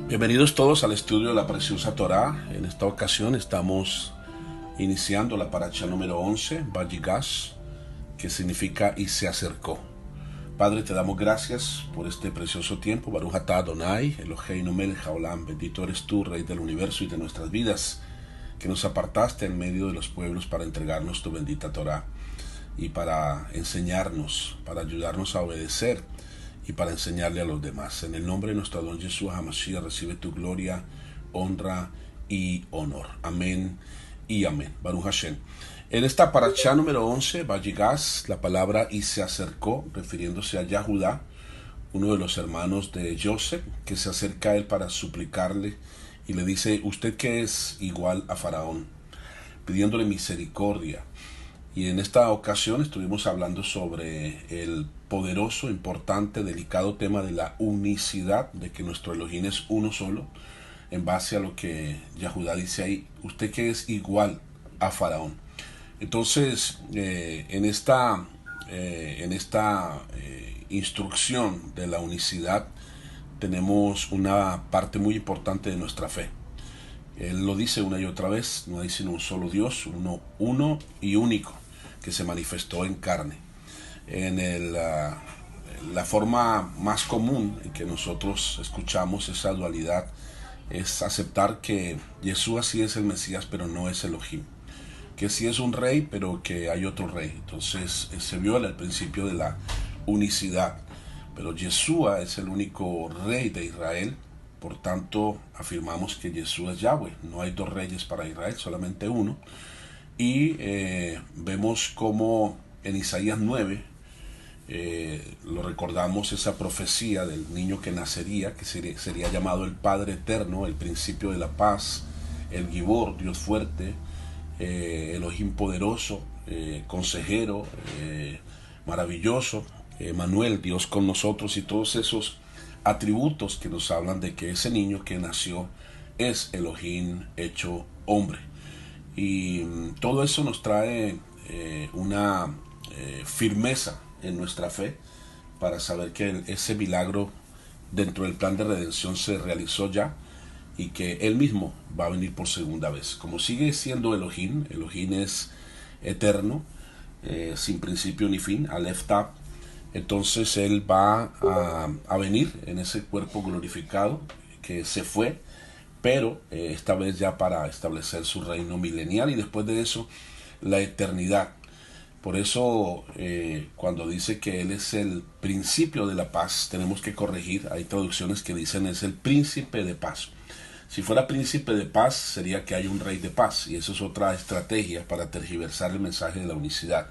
Bienvenidos todos al estudio de la preciosa Torá. En esta ocasión estamos iniciando la paracha número 11, Vayigash, que significa y se acercó. Padre, te damos gracias por este precioso tiempo. Baruch atah Adonai, Eloheinu melech haolam. Bendito eres tú, Rey del universo y de nuestras vidas, que nos apartaste en medio de los pueblos para entregarnos tu bendita Torá y para enseñarnos, para ayudarnos a obedecer y para enseñarle a los demás. En el nombre de nuestro Adón Jesús HaMashiach, recibe tu gloria, honra y honor. Amén y amén. Baruch Hashem. En esta parashá número 11, Vayigash, la palabra y se acercó, refiriéndose a Yahudá, uno de los hermanos de Joseph, que se acerca a él para suplicarle y le dice: usted que es igual a Faraón, pidiéndole misericordia. Y en esta ocasión estuvimos hablando sobre el poderoso, importante, delicado tema de la unicidad, de que nuestro Elohim es uno solo, en base a lo que Yahudá dice ahí: usted que es igual a Faraón. Entonces, en esta instrucción de la unicidad tenemos una parte muy importante de nuestra fe. Él lo dice una y otra vez: no hay sino un solo Dios, uno y único, que se manifestó en carne. La forma más común en que nosotros escuchamos esa dualidad es aceptar que Jesús sí es el Mesías, pero no es Elohim, que sí es un rey, pero que hay otro rey. Entonces se viola el principio de la unicidad. Pero Yeshua es el único rey de Israel. Por tanto, afirmamos que Jesús es Yahweh. No hay dos reyes para Israel, solamente uno. Y vemos como en Isaías 9, lo recordamos, esa profecía del niño que nacería, que sería llamado el Padre Eterno, el principio de la paz, el Gibor, Dios fuerte, Elohim poderoso, consejero, maravilloso, Manuel, Dios con nosotros, y todos esos atributos que nos hablan de que ese niño que nació es Elohim hecho hombre. Y todo eso nos trae una firmeza en nuestra fe para saber que ese milagro dentro del plan de redención se realizó ya, y que Él mismo va a venir por segunda vez. Como sigue siendo Elohim, Elohim es eterno, sin principio ni fin, Aleph Tav. Entonces Él va a venir en ese cuerpo glorificado que se fue, pero esta vez ya para establecer su reino milenial, y después de eso la eternidad. Por eso cuando dice que Él es el principio de la paz, tenemos que corregir. Hay traducciones que dicen es el príncipe de paz. Si fuera príncipe de paz, sería que hay un rey de paz, y eso es otra estrategia para tergiversar el mensaje de la unicidad.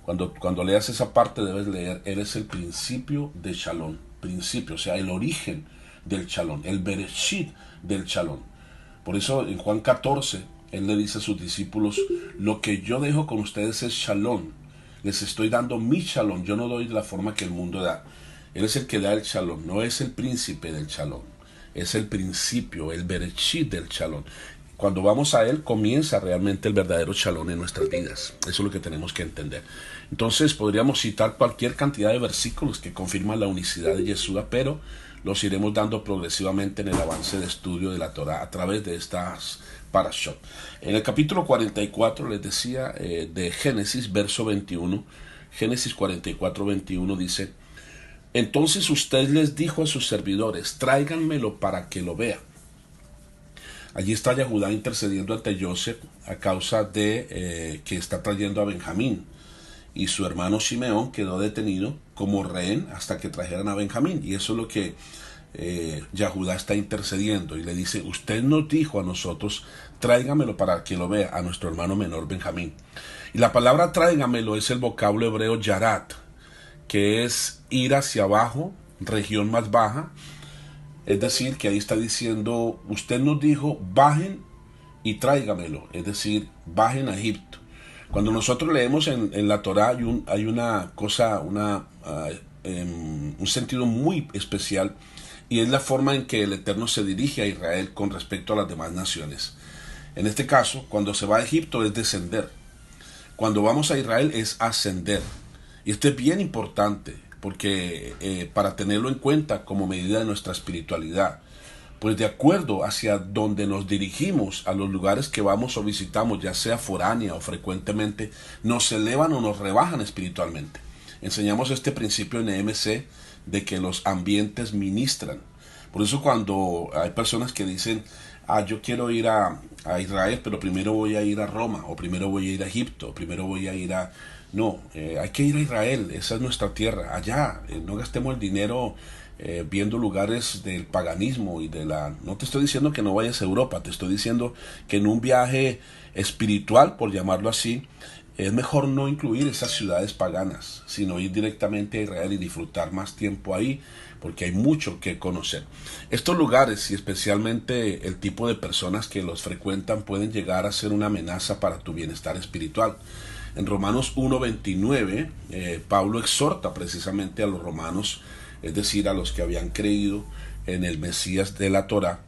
Cuando leas esa parte debes leer: Él es el principio de Shalom. Principio, o sea, el origen del Shalom, el Bereshit del Shalom. Por eso en Juan 14, Él le dice a sus discípulos: lo que yo dejo con ustedes es Shalom. Les estoy dando mi Shalom. Yo no doy de la forma que el mundo da. Él es el que da el Shalom, no es el príncipe del Shalom. Es el principio, el Bereshit del Shalom. Cuando vamos a Él, comienza realmente el verdadero Shalom en nuestras vidas. Eso es lo que tenemos que entender. Entonces podríamos citar cualquier cantidad de versículos que confirman la unicidad de Yeshua, pero los iremos dando progresivamente en el avance de estudio de la Torah a través de estas parashot. En el capítulo 44, les decía, de Génesis, verso 21, Génesis 44, 21 dice: entonces usted les dijo a sus servidores: tráiganmelo para que lo vea. Allí está Yahudá intercediendo ante Joseph a causa de que está trayendo a Benjamín, y su hermano Simeón quedó detenido como rehén hasta que trajeran a Benjamín. Y eso es lo que Yahudá está intercediendo, y le dice: usted nos dijo a nosotros: tráigamelo para que lo vea, a nuestro hermano menor Benjamín. Y la palabra tráigamelo es el vocablo hebreo yarat, que es ir hacia abajo, región más baja. Es decir, que ahí está diciendo: usted nos dijo, bajen y tráigamelo, es decir, bajen a Egipto. Cuando nosotros leemos en la Torá hay una cosa, un sentido muy especial, y es la forma en que el Eterno se dirige a Israel con respecto a las demás naciones. En este caso, cuando se va a Egipto es descender. Cuando vamos a Israel es ascender. Y esto es bien importante, porque para tenerlo en cuenta como medida de nuestra espiritualidad. pues de acuerdo hacia donde nos dirigimos, a los lugares que vamos o visitamos, ya sea foránea o frecuentemente, nos elevan o nos rebajan espiritualmente. Enseñamos este principio en EMC de que los ambientes ministran. Por eso cuando hay personas que dicen, yo quiero ir a Israel, pero primero voy a ir a Roma, o primero voy a ir a Egipto, o primero voy a ir a... No, hay que ir a Israel, esa es nuestra tierra, allá, no gastemos el dinero viendo lugares del paganismo y de la... No te estoy diciendo que no vayas a Europa, te estoy diciendo que en un viaje espiritual, por llamarlo así, es mejor no incluir esas ciudades paganas, sino ir directamente a Israel y disfrutar más tiempo ahí, porque hay mucho que conocer. Estos lugares y especialmente el tipo de personas que los frecuentan pueden llegar a ser una amenaza para tu bienestar espiritual. En Romanos 1:29, Pablo exhorta precisamente a los romanos, es decir, a los que habían creído en el Mesías de la Torá,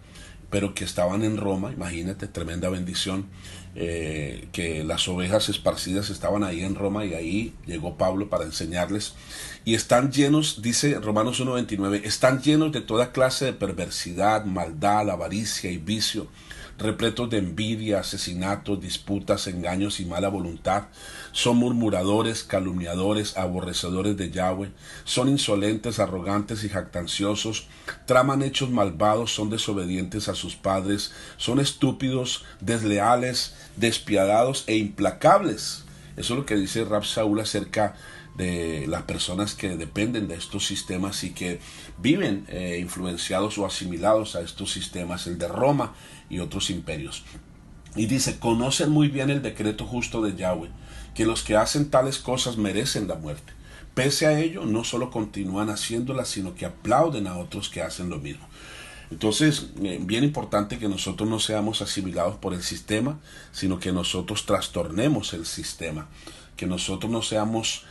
pero que estaban en Roma. Imagínate, tremenda bendición, que las ovejas esparcidas estaban ahí en Roma, y ahí llegó Pablo para enseñarles. Y están llenos, dice Romanos 1:29, están llenos de toda clase de perversidad, maldad, avaricia y vicio, repletos de envidia, asesinatos, disputas, engaños y mala voluntad. Son murmuradores, calumniadores, aborrecedores de Yahweh. Son insolentes, arrogantes y jactanciosos. Traman hechos malvados, son desobedientes a sus padres. Son estúpidos, desleales, despiadados e implacables. Eso es lo que dice Rab Saúl acerca de las personas que dependen de estos sistemas y que viven influenciados o asimilados a estos sistemas, el de Roma y otros imperios. Y dice, conocen muy bien el decreto justo de Yahweh, que los que hacen tales cosas merecen la muerte. Pese a ello, no solo continúan haciéndolas, sino que aplauden a otros que hacen lo mismo. Entonces, bien importante que nosotros no seamos asimilados por el sistema, sino que nosotros trastornemos el sistema, que nosotros no seamos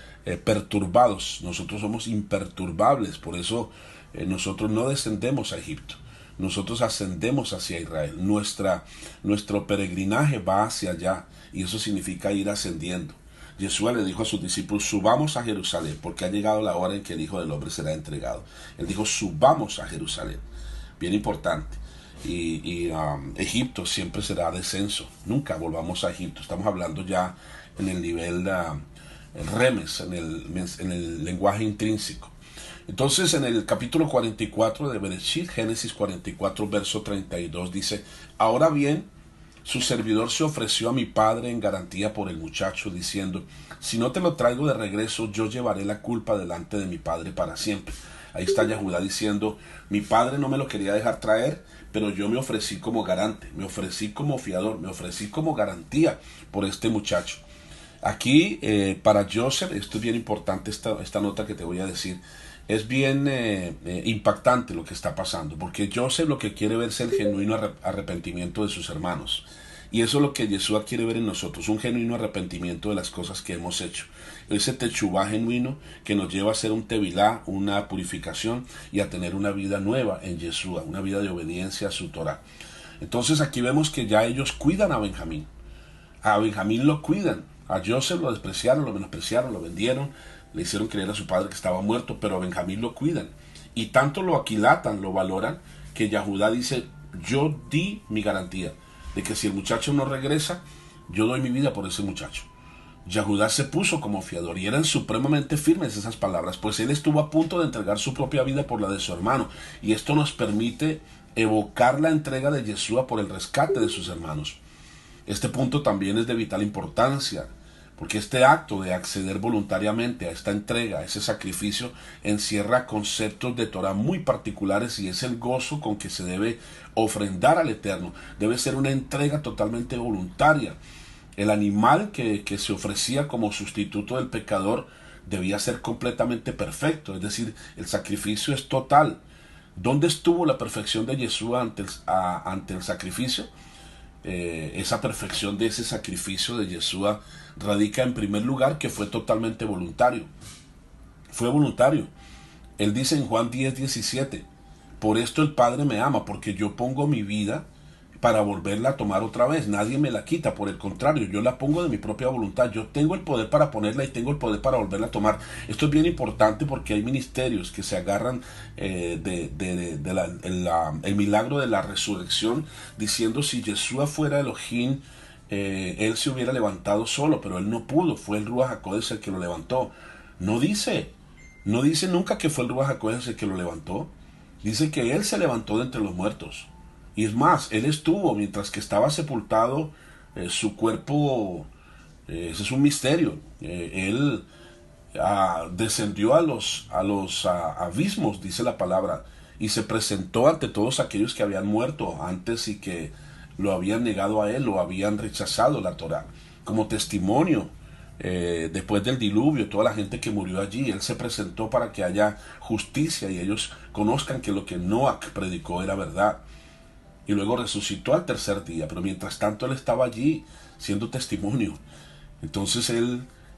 perturbados. Nosotros somos imperturbables, por eso nosotros no descendemos a Egipto, nosotros ascendemos hacia Israel. Nuestro peregrinaje va hacia allá, y eso significa ir ascendiendo. Yeshua le dijo a sus discípulos, subamos a Jerusalén, porque ha llegado la hora en que el Hijo del Hombre será entregado. Él dijo, subamos a Jerusalén. Bien importante. Egipto siempre será descenso. Nunca volvamos a Egipto. Estamos hablando ya en el nivel remes, en el lenguaje intrínseco. Entonces, en el capítulo 44 de Bereshit, Génesis 44, verso 32, dice, ahora bien, su servidor se ofreció a mi padre en garantía por el muchacho, diciendo, si no te lo traigo de regreso, yo llevaré la culpa delante de mi padre para siempre. Ahí está Yahudá diciendo, mi padre no me lo quería dejar traer, pero yo me ofrecí como garante, me ofrecí como fiador, me ofrecí como garantía por este muchacho. Aquí, para Joseph, esto es bien importante, esta nota que te voy a decir, es bien impactante lo que está pasando, porque Joseph lo que quiere ver es el genuino arrepentimiento de sus hermanos. Y eso es lo que Yeshua quiere ver en nosotros, un genuino arrepentimiento de las cosas que hemos hecho. Ese techubá genuino que nos lleva a hacer un tevilá, una purificación, y a tener una vida nueva en Yeshua, una vida de obediencia a su Torah. Entonces aquí vemos que ya ellos cuidan a Benjamín. A Benjamín lo cuidan. A Joseph lo despreciaron, lo menospreciaron, lo vendieron, le hicieron creer a su padre que estaba muerto, pero a Benjamín lo cuidan. Y tanto lo aquilatan, lo valoran, que Yahudá dice, yo di mi garantía de que si el muchacho no regresa, yo doy mi vida por ese muchacho. Yahudá se puso como fiador, y eran supremamente firmes esas palabras, pues él estuvo a punto de entregar su propia vida por la de su hermano, y esto nos permite evocar la entrega de Yeshua por el rescate de sus hermanos. Este punto también es de vital importancia, porque este acto de acceder voluntariamente a esta entrega, a ese sacrificio, encierra conceptos de Torah muy particulares, y es el gozo con que se debe ofrendar al Eterno. Debe ser una entrega totalmente voluntaria. El animal que se ofrecía como sustituto del pecador debía ser completamente perfecto, es decir, el sacrificio es total. ¿Dónde estuvo la perfección de Yeshua ante el sacrificio? Esa perfección de ese sacrificio de Yeshua radica en primer lugar que fue totalmente voluntario. Fue voluntario. Él dice en Juan 10:17, por esto el Padre me ama, porque yo pongo mi vida para volverla a tomar otra vez. Nadie me la quita, por el contrario, yo la pongo de mi propia voluntad. Yo tengo el poder para ponerla y tengo el poder para volverla a tomar. Esto es bien importante porque hay ministerios que se agarran el milagro de la resurrección, diciendo si Yeshua fuera Elohim, él se hubiera levantado solo, pero él no pudo, fue el Ruach HaKodesh el que lo levantó. No dice nunca que fue el Ruach HaKodesh el que lo levantó. Dice que él se levantó de entre los muertos. Y es más, él estuvo, mientras que estaba sepultado, su cuerpo, ese es un misterio. Él descendió a los abismos, dice la palabra, y se presentó ante todos aquellos que habían muerto antes y que lo habían negado a él, lo habían rechazado la Torá, como testimonio. Después del diluvio, toda la gente que murió allí, él se presentó para que haya justicia y ellos conozcan que lo que Noah predicó era verdad. Y luego resucitó al tercer día, pero mientras tanto él estaba allí siendo testimonio. Entonces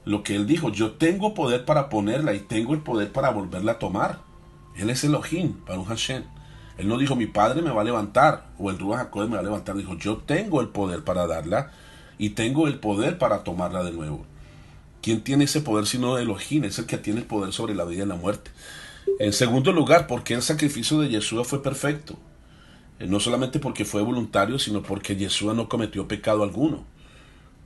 lo que él dijo, yo tengo poder para ponerla y tengo el poder para volverla a tomar. Él es Elohim, Baruch Hashem. Él no dijo mi padre me va a levantar o el Ruach HaKodesh me va a levantar. Dijo yo tengo el poder para darla y tengo el poder para tomarla de nuevo. ¿Quién tiene ese poder sino Elohim? Es el que tiene el poder sobre la vida y la muerte. En segundo lugar, porque el sacrificio de Yeshua fue perfecto. No solamente porque fue voluntario, sino porque Yeshua no cometió pecado alguno.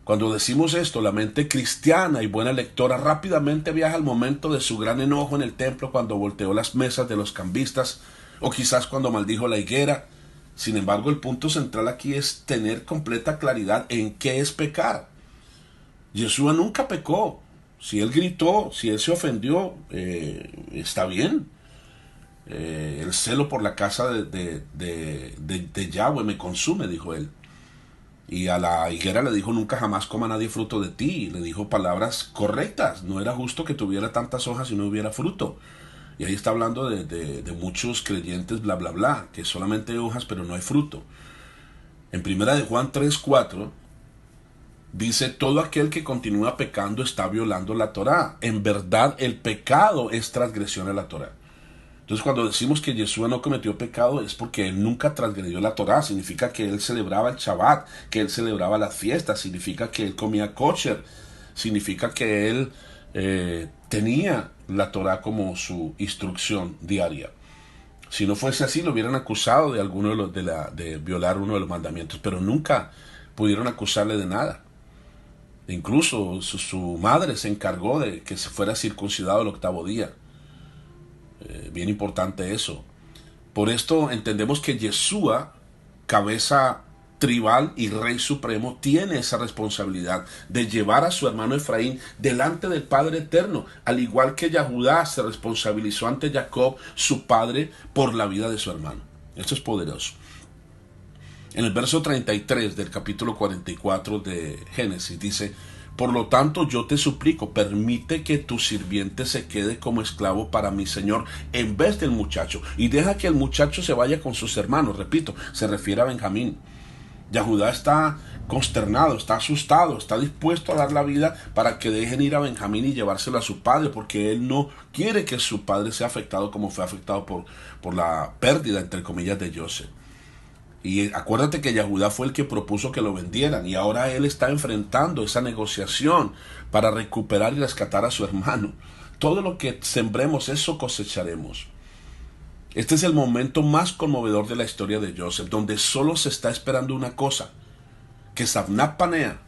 Cuando decimos esto, la mente cristiana y buena lectora rápidamente viaja al momento de su gran enojo en el templo cuando volteó las mesas de los cambistas, o quizás cuando maldijo la higuera. Sin embargo, el punto central aquí es tener completa claridad en qué es pecar. Yeshua nunca pecó. Si él gritó, si él se ofendió, está bien. El celo por la casa de Yahweh me consume, dijo él. Y a la higuera le dijo, nunca jamás coma nadie fruto de ti. Le dijo palabras correctas. No era justo que tuviera tantas hojas y no hubiera fruto. Y ahí está hablando de muchos creyentes, bla, bla, bla, que solamente hay hojas pero no hay fruto. En primera de Juan 3:4 dice, todo aquel que continúa pecando está violando la Torá. En verdad, el pecado es transgresión a la Torá. Entonces, cuando decimos que Yeshua no cometió pecado, es porque él nunca transgredió la Torá. Significa que él celebraba el Shabbat, que él celebraba las fiestas, significa que él comía kosher, significa que él tenía la Torá como su instrucción diaria. Si no fuese así, lo hubieran acusado de alguno de violar uno de los mandamientos, pero nunca pudieron acusarle de nada. Incluso su madre se encargó de que se fuera circuncidado el 8º día. Bien importante eso. Por esto entendemos que Yeshua, cabeza tribal y rey supremo, tiene esa responsabilidad de llevar a su hermano Efraín delante del Padre eterno, al igual que Yahudá se responsabilizó ante Jacob, su padre, por la vida de su hermano. Esto es poderoso. En el verso 33 del capítulo 44 de Génesis dice, por lo tanto yo te suplico, permite que tu sirviente se quede como esclavo para mi señor en vez del muchacho, y deja que el muchacho se vaya con sus hermanos. Repito, se refiere a Benjamín. Yahudá está consternado, está asustado, está dispuesto a dar la vida para que dejen ir a Benjamín y llevárselo a su padre, porque él no quiere que su padre sea afectado como fue afectado por la pérdida, entre comillas, de Joseph. Y acuérdate que Yahudá fue el que propuso que lo vendieran, y ahora él está enfrentando esa negociación para recuperar y rescatar a su hermano. Todo lo que sembremos, eso cosecharemos. Este es el momento más conmovedor de la historia de Joseph, donde solo se está esperando una cosa, que Sabnat Panea,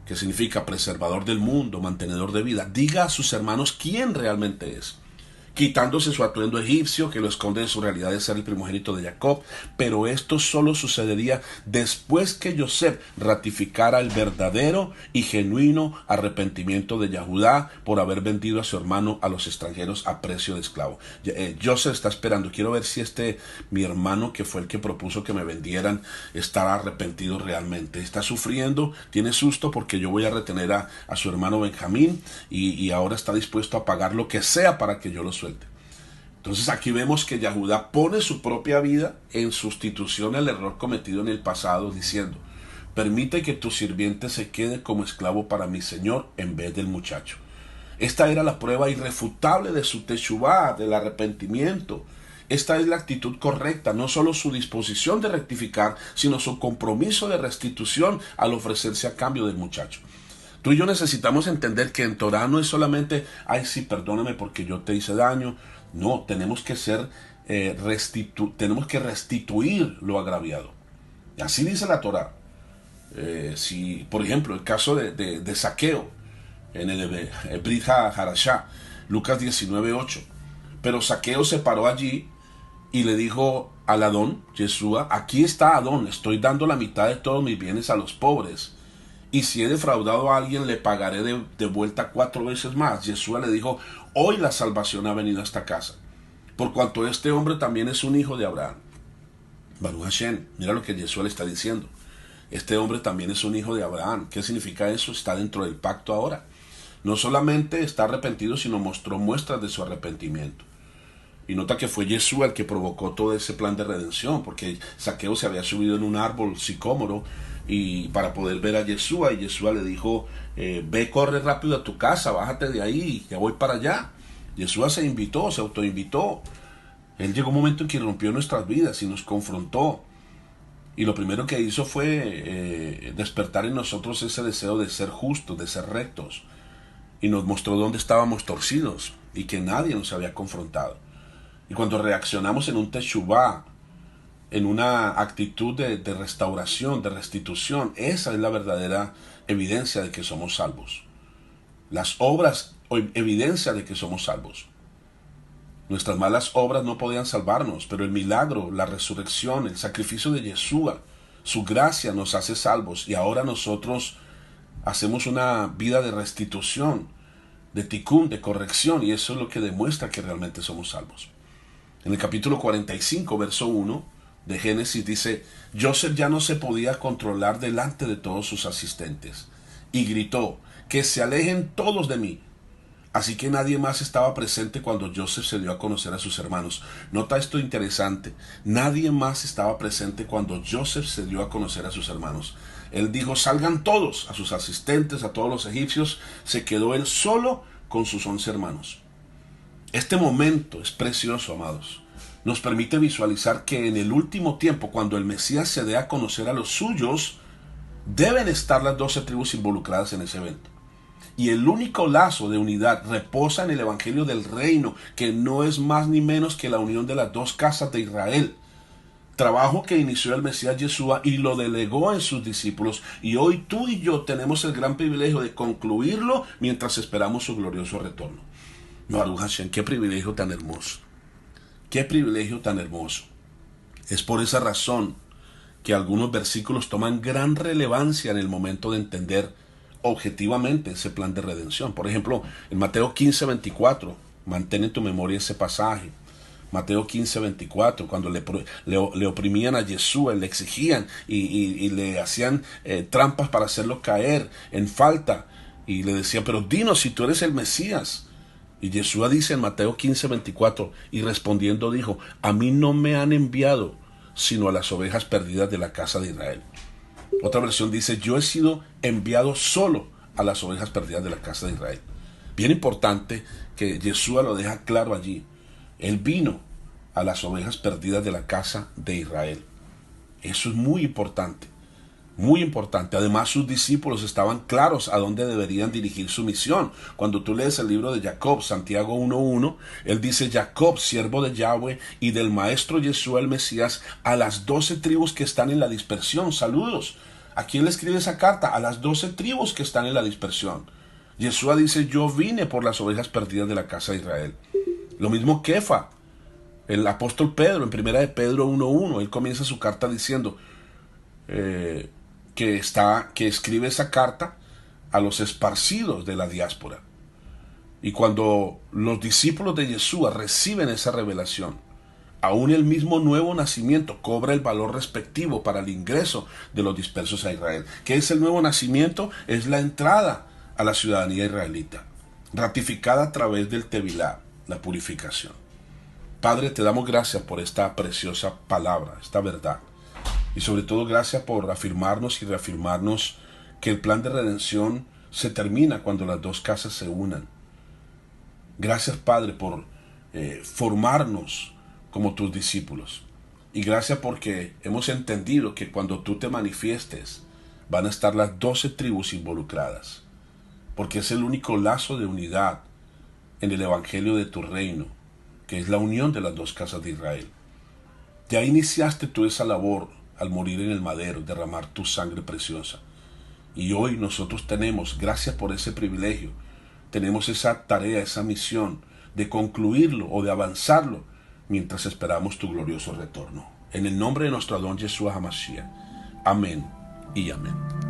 que significa preservador del mundo, mantenedor de vida, diga a sus hermanos quién realmente es, quitándose su atuendo egipcio que lo esconde de su realidad de ser el primogénito de Jacob. Pero esto solo sucedería después que Joseph ratificara el verdadero y genuino arrepentimiento de Yahudá por haber vendido a su hermano a los extranjeros a precio de esclavo. Joseph está esperando, quiero ver si mi hermano que fue el que propuso que me vendieran, estará arrepentido realmente. Está sufriendo, tiene susto porque yo voy a retener a su hermano Benjamín y ahora está dispuesto a pagar lo que sea para que yo lo suelte. Entonces aquí vemos que Yahudá pone su propia vida en sustitución al error cometido en el pasado, diciendo, permite que tu sirviente se quede como esclavo para mi señor en vez del muchacho. Esta era la prueba irrefutable de su teshuvá, del arrepentimiento. Esta es la actitud correcta, no solo su disposición de rectificar, sino su compromiso de restitución al ofrecerse a cambio del muchacho. Tú y yo necesitamos entender que en Torah no es solamente, ay sí, perdóname porque yo te hice daño. No, tenemos que ser, tenemos que restituir lo agraviado. Y así dice la Torah. Si, por ejemplo, el caso de Saqueo, en el Brit HaHarashá, Lucas 19:8. Pero Saqueo se paró allí y le dijo al Adón, Yeshua, aquí está Adón, estoy dando la mitad de todos mis bienes a los pobres. Y si he defraudado a alguien, le pagaré de vuelta 4 veces más. Yeshua le dijo, hoy la salvación ha venido a esta casa, por cuanto este hombre también es un hijo de Abraham. Baruch Hashem, mira lo que Yeshua le está diciendo. Este hombre también es un hijo de Abraham. ¿Qué significa eso? Está dentro del pacto ahora. No solamente está arrepentido, sino mostró muestras de su arrepentimiento. Y nota que fue Yeshua el que provocó todo ese plan de redención, porque Saqueo se había subido en un árbol sicómoro y para poder ver a Yeshua, y Yeshua le dijo, ve, corre rápido a tu casa, bájate de ahí, ya voy para allá. Yeshua se invitó, se autoinvitó. Él llegó un momento en que rompió nuestras vidas y nos confrontó. Y lo primero que hizo fue despertar en nosotros ese deseo de ser justos, de ser rectos. Y nos mostró dónde estábamos torcidos y que nadie nos había confrontado. Y cuando reaccionamos en un teshuvá, en una actitud de restauración, de restitución, esa es la verdadera evidencia de que somos salvos. Las obras, evidencia de que somos salvos. Nuestras malas obras no podían salvarnos, pero el milagro, la resurrección, el sacrificio de Yeshua, su gracia nos hace salvos. Y ahora nosotros hacemos una vida de restitución, de tikkun, de corrección, y eso es lo que demuestra que realmente somos salvos. En el capítulo 45, verso 1 de Génesis dice, Joseph ya no se podía controlar delante de todos sus asistentes, y gritó, que se alejen todos de mí. Así que nadie más estaba presente cuando Joseph se dio a conocer a sus hermanos. Nota esto interesante, nadie más estaba presente cuando Joseph se dio a conocer a sus hermanos. Él dijo, salgan todos, a sus asistentes, a todos los egipcios, se quedó él solo con sus 11 hermanos. Este momento es precioso, amados. Nos permite visualizar que en el último tiempo, cuando el Mesías se dé a conocer a los suyos, deben estar las 12 tribus involucradas en ese evento. Y el único lazo de unidad reposa en el Evangelio del Reino, que no es más ni menos que la unión de las 2 casas de Israel. Trabajo que inició el Mesías Yeshua y lo delegó en sus discípulos. Y hoy tú y yo tenemos el gran privilegio de concluirlo mientras esperamos su glorioso retorno. Baruch Hashem, qué privilegio tan hermoso. Qué privilegio tan hermoso. Es por esa razón que algunos versículos toman gran relevancia en el momento de entender objetivamente ese plan de redención. Por ejemplo, en Mateo 15:24, mantén en tu memoria ese pasaje. Mateo 15:24, cuando le oprimían a Yeshua, le exigían y le hacían trampas para hacerlo caer en falta. Y le decían, pero dinos si tú eres el Mesías. Y Yeshua dice en Mateo 15:24, y respondiendo dijo, a mí no me han enviado, sino a las ovejas perdidas de la casa de Israel. Otra versión dice, yo he sido enviado solo a las ovejas perdidas de la casa de Israel. Bien importante que Yeshua lo deja claro allí. Él vino a las ovejas perdidas de la casa de Israel. Eso es muy importante. Muy importante. Además, sus discípulos estaban claros a dónde deberían dirigir su misión. Cuando tú lees el libro de Jacob, Santiago 1:1, él dice, Jacob, siervo de Yahweh y del maestro Yeshua el Mesías, a las 12 tribus que están en la dispersión. Saludos. ¿A quién le escribe esa carta? A las 12 tribus que están en la dispersión. Yeshua dice, yo vine por las ovejas perdidas de la casa de Israel. Lo mismo Kefa, el apóstol Pedro, en primera de Pedro 1:1, él comienza su carta diciendo, que escribe esa carta a los esparcidos de la diáspora. Y cuando los discípulos de Yeshua reciben esa revelación, aún el mismo nuevo nacimiento cobra el valor respectivo para el ingreso de los dispersos a Israel. ¿Qué es el nuevo nacimiento? Es la entrada a la ciudadanía israelita, ratificada a través del Tevilá, la purificación. Padre, te damos gracias por esta preciosa palabra, esta verdad. Y sobre todo gracias por afirmarnos y reafirmarnos que el plan de redención se termina cuando las 2 casas se unan. Gracias, Padre, por formarnos como tus discípulos. Y gracias porque hemos entendido que cuando tú te manifiestes, van a estar las 12 tribus involucradas, porque es el único lazo de unidad en el evangelio de tu reino, que es la unión de las dos casas de Israel. Ya iniciaste tú esa labor al morir en el madero, derramar tu sangre preciosa. Y hoy nosotros tenemos, gracias por ese privilegio, tenemos esa tarea, esa misión de concluirlo o de avanzarlo mientras esperamos tu glorioso retorno. En el nombre de nuestro Adón Yeshua HaMashiach. Amén y amén.